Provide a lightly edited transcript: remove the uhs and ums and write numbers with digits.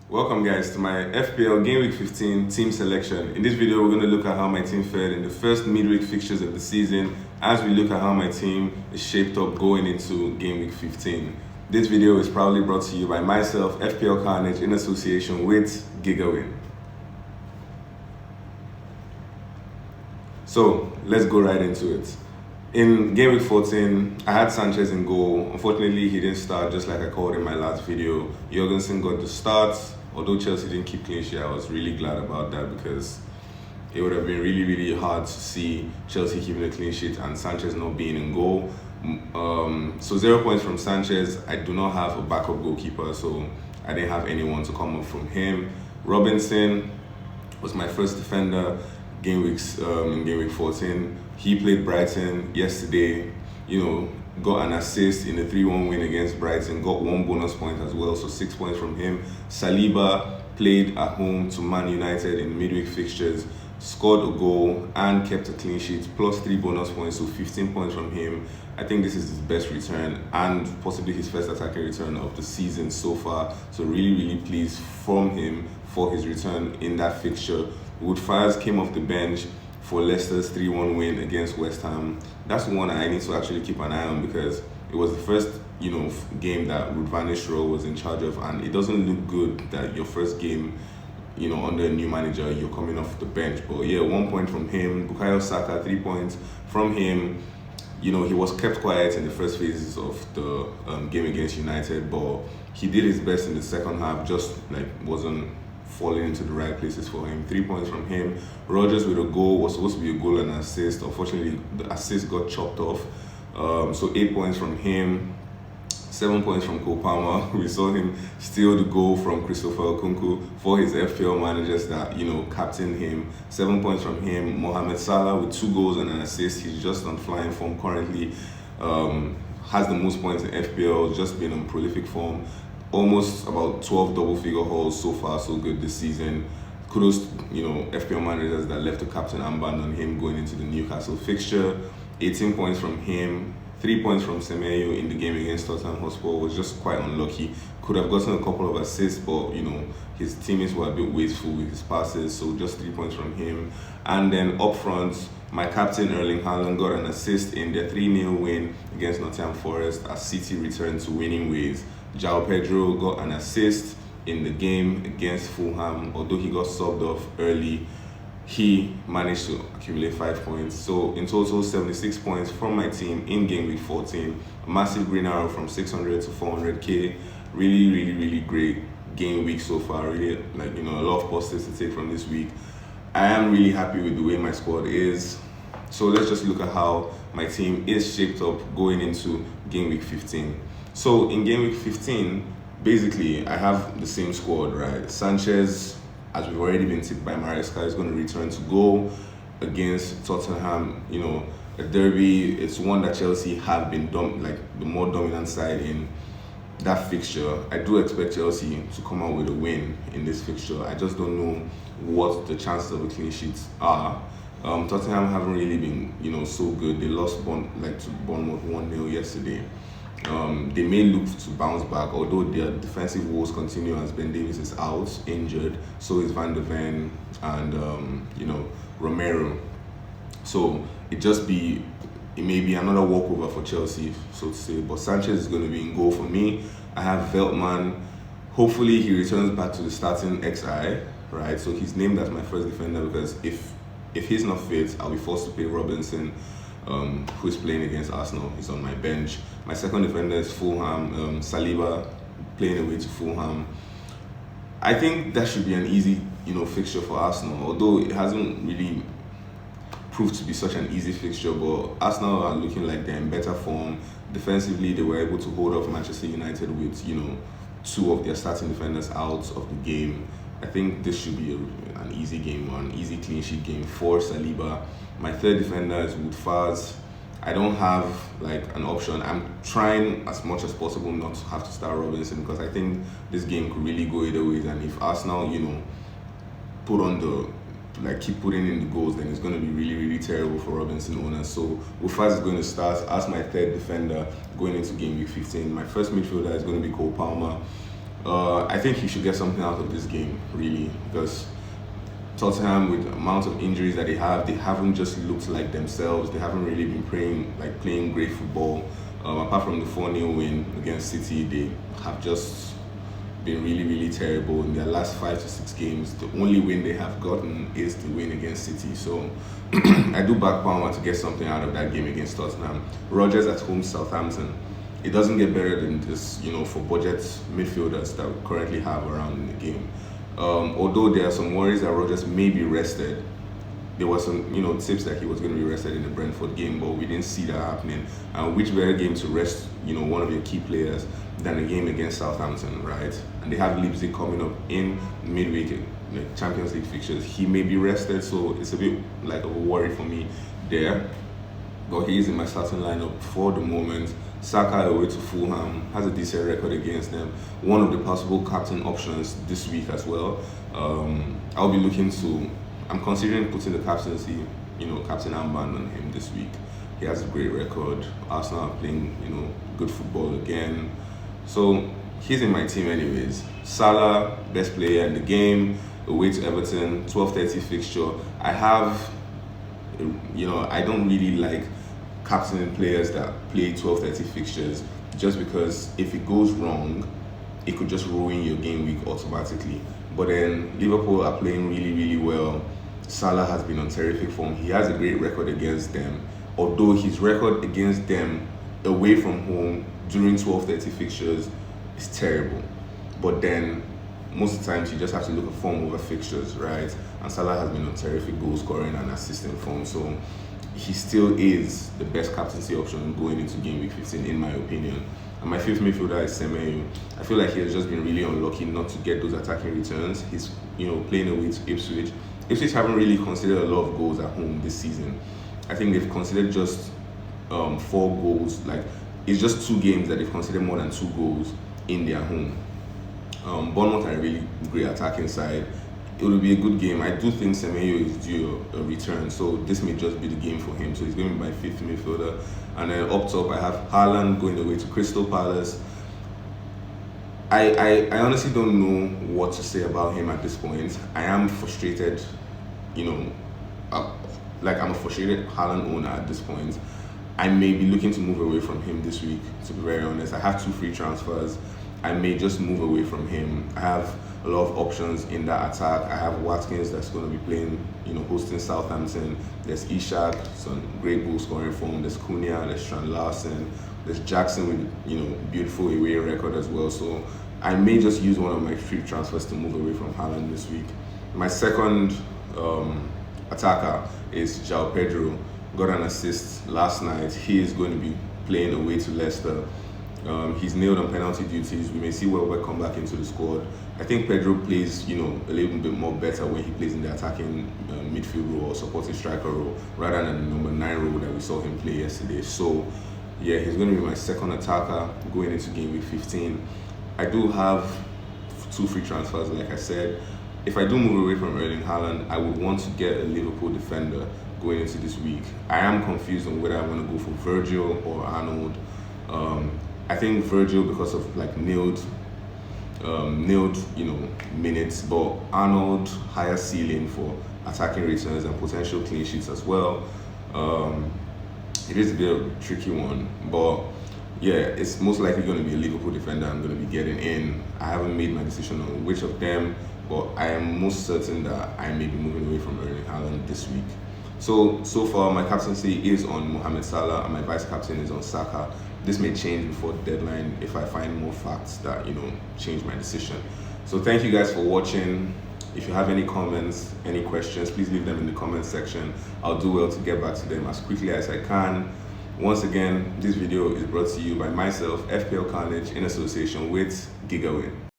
Welcome guys to my FPL Gameweek 15 team selection. In this video, we're going to look at how my team fared in the first midweek fixtures of the season as we look at how my team is shaped up going into Gameweek 15. This video is proudly brought to you by myself, FPL.CARNAGE, in association with GW15. So let's go right into it. In Game Week 14, I had Sanchez in goal. Unfortunately, he didn't start, just like I called in my last video. Jorgensen got the start. Although Chelsea didn't keep clean sheet, I was really glad about that because it would have been really hard to see Chelsea keeping a clean sheet and Sanchez not being in goal. So 0 points from Sanchez. I do not have a backup goalkeeper, so I didn't have anyone to come up from him. Robinson was my first defender in Game Week 14. He played Brighton yesterday, got an assist in the 3-1 win against Brighton, got 1 bonus point as well, so 6 points from him. Saliba played at home to Man United in midweek fixtures, scored a goal and kept a clean sheet, plus 3 bonus points, so 15 points from him. I think this is his best return and possibly his first attacking return of the season so far, so really pleased from him for his return in that fixture. Woodfires came off the bench for Leicester's 3-1 win against West Ham. That's one I need to actually keep an eye on because it was the first, game that Ruud van Nistelrooy was in charge of, and it doesn't look good that your first game, under a new manager, you're coming off the bench. But yeah, 1 point from him. Bukayo Saka, 3 points from him. He was kept quiet in the first phases of the game against United, but he did his best in the second half, just wasn't falling into the right places for him. 3 points from him. Rodgers with a goal, was supposed to be a goal and an assist. Unfortunately, the assist got chopped off. So 8 points from him. 7 points from Cole Palmer. We saw him steal the goal from Christopher Okunku for his FPL managers that, captained him. 7 points from him. Mohamed Salah with 2 goals and an assist. He's just on flying form currently. Has the most points in FPL, just been on prolific form. Almost about 12 double-figure hauls so far, so good this season. Kudos to, FPL managers that left the captain armband on him going into the Newcastle fixture. 18 points from him. 3 points from Semenyo in the game against Tottenham Hotspur. Was just quite unlucky. Could have gotten a couple of assists, but his teammates were a bit wasteful with his passes, so just 3 points from him. And then up front, my captain Erling Haaland got an assist in their 3-0 win against Nottingham Forest as City returned to winning ways. João Pedro got an assist in the game against Fulham. Although he got subbed off early, he managed to accumulate 5 points. So in total, 76 points from my team in Game Week 14. A massive green arrow from 600 to 400k. Really great game week so far. Really, a lot of positives to take from this week. I am really happy with the way my squad is. So let's just look at how my team is shaped up going into Game Week 15. So in Game Week 15, basically, I have the same squad, right? Sanchez, as we've already been tipped by Maresca, is going to return to goal against Tottenham. A derby, it's one that Chelsea have been the more dominant side in that fixture. I do expect Chelsea to come out with a win in this fixture. I just don't know what the chances of a clean sheet are. Tottenham haven't really been, so good. They lost to Bournemouth 1-0 yesterday. They may look to bounce back, although their defensive woes continue as Ben Davies is out, injured. So is Van de Ven and Romero. So it may be another walkover for Chelsea, so to say. But Sanchez is going to be in goal for me. I have Veltman. Hopefully he returns back to the starting XI, right? So he's named as my first defender because if he's not fit, I'll be forced to play Robinson, who is playing against Arsenal. He's on my bench. My second defender is Fulham, Saliba, playing away to Fulham. I think that should be an easy, fixture for Arsenal, although it hasn't really proved to be such an easy fixture. But Arsenal are looking like they're in better form. Defensively, they were able to hold off Manchester United with, 2 of their starting defenders out of the game. I think this should be an easy game, or an easy clean sheet game for Saliba. My third defender is Woodfars. I don't have an option. I'm trying as much as possible not to have to start Robinson because I think this game could really go either way. And if Arsenal, put on keep putting in the goals, then it's going to be really terrible for Robinson owners. So Woodfars is going to start as my third defender going into Game Week 15. My first midfielder is going to be Cole Palmer. I think he should get something out of this game, really, because Tottenham, with the amount of injuries that they haven't just looked like themselves. They haven't really been playing great football. Apart from the 4-0 win against City, they have just been really terrible in their last 5 to 6 games. The only win they have gotten is the win against City. So I do back Palmer to get something out of that game against Tottenham. Rodgers at home, Southampton. It doesn't get better than this, for budget midfielders that we currently have around in the game. Although there are some worries that Rodgers may be rested. There was some, tips that he was going to be rested in the Brentford game, but we didn't see that happening. Which better game to rest, one of your key players than a game against Southampton, right? And they have Leipzig coming up in midweek, Champions League fixtures. He may be rested, so it's a bit like a worry for me there. But he is in my starting lineup for the moment. Saka away to Fulham, has a decent record against them. One of the possible captain options this week as well. I'll be looking to. I'm considering putting the captaincy, captain armband on him this week. He has a great record. Arsenal are playing, good football again. So he's in my team anyways. Salah, best player in the game, away to Everton, 12:30 fixture. I have, I don't really like captaining players that play 12:30 fixtures, just because if it goes wrong, it could just ruin your game week automatically. But then Liverpool are playing really well. Salah has been on terrific form. He has a great record against them, although his record against them away from home during 12:30 fixtures is terrible. But then most of the times you just have to look at form over fixtures, right? And Salah has been on terrific goal scoring and assisting form, so he still is the best captaincy option going into game week 15 in my opinion. And my fifth midfielder is Semenyo. I feel like he has just been really unlucky not to get those attacking returns. He's playing away to Ipswich. Ipswich haven't really considered a lot of goals at home this season. I think they've considered just 4 goals. Like, it's just 2 games that they've considered more than 2 goals in their home. Bournemouth are a really great attacking side. It will be a good game. I do think Semenyo is due a return, so this may just be the game for him. So he's going to be my 5th midfielder. And then up top, I have Haaland going away to Crystal Palace. I honestly don't know what to say about him at this point. I am frustrated, like I'm a frustrated Haaland owner at this point. I may be looking to move away from him this week, to be very honest. I have 2 free transfers. I may just move away from him. I have a lot of options in that attack. I have Watkins that's going to be playing, hosting Southampton. There's Ishak, some great goal scoring form. There's Cunha, there's Strand Larsen, there's Jackson with, beautiful away record as well. So I may just use one of my free transfers to move away from Haaland this week. My second attacker is João Pedro. Got an assist last night. He is going to be playing away to Leicester. He's nailed on penalty duties. We may see Welbeck come back into the squad. I think Pedro plays, a little bit more better when he plays in the attacking midfield role or supporting striker role, rather than the number 9 role that we saw him play yesterday. So, yeah, he's going to be my second attacker going into game week 15. I do have 2 free transfers, like I said. If I do move away from Erling Haaland, I would want to get a Liverpool defender going into this week. I am confused on whether I want to go for Virgil or Arnold. I think Virgil because of nailed minutes, but Arnold higher ceiling for attacking returns and potential clean sheets as well. It is a bit of a tricky one, but yeah, it's most likely going to be a Liverpool defender I'm going to be getting in. I haven't made my decision on which of them, but I am most certain that I may be moving away from Erling Haaland this week. So far my captaincy is on Mohamed Salah and my vice captain is on Saka. This may change before the deadline if I find more facts that, change my decision. So thank you guys for watching. If you have any comments, any questions, please leave them in the comment section. I'll do well to get back to them as quickly as I can. Once again, this video is brought to you by myself, FPL Carnage, in association with GW15.